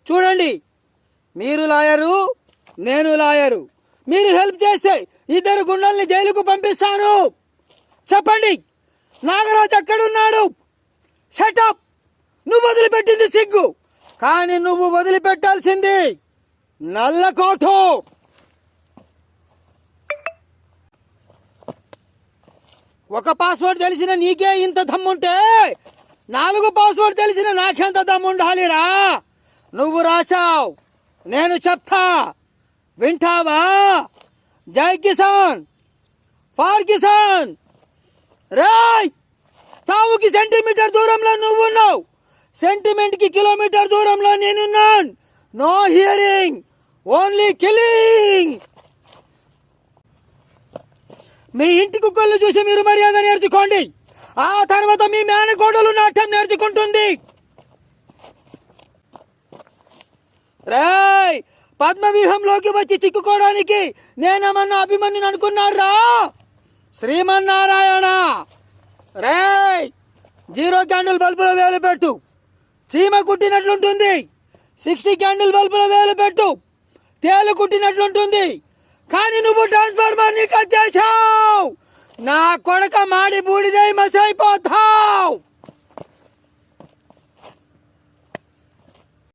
చూడండి, మీరు లాయరు, నేను లాయరు. మీరు హెల్ప్ చేస్తే ఇద్దరు గుండల్ని జైలుకు పంపిస్తాను. చెప్పండి, నాగరాజు ఎక్కడున్నాడు? షటప్. నువ్వు వదిలిపెట్టింది సిగ్గు, కానీ నువ్వు వదిలిపెట్టాల్సింది నల్లకోటు. ఒక పాస్వర్డ్ తెలిసిన నీకే ఇంత దమ్ముంటే 4 పాస్వర్డ్ తెలిసిన నాకెంత దమ్ముండాలిరా? నువ్వు రాశావు, నేను చెప్తా, వింటావా? జై కిసాన్, ఫార్ కిసాన్. రాయ్, చావుకి సెంటీమీటర్ దూరంలో నువ్వున్నావు, సెంటిమెంట్కి కిలోమీటర్ దూరంలో నేనున్నాను. No hearing, only killing. మీ ఇంటి కుక్కలు చూసి మీరు మర్యాద నేర్చుకోండి. ఆ తర్వాత మీ మేనకోడలు నాట్యం నేర్చుకుంటుంది. రేయ్, పద్మవ్యూహంలోకి వచ్చి చిక్కుకోవడానికి నేనేమన్నా అభిమన్యుని అనుకున్నారా? శ్రీమన్నారాయణ. రేయ్, 0 క్యాండిల్ బల్బులో వేలు పెట్టు, చీమ కుట్టినట్లుంటుంది. 60 క్యాండిల్ బల్బులో వేలు పెట్టు, తేలు కుట్టినట్లుంటుంది. కానీ నువ్వు ట్రాన్స్ఫార్మర్ ని టచ్ చేశావు, నా కొడక మాడి బూడిదై మసైపోతావు.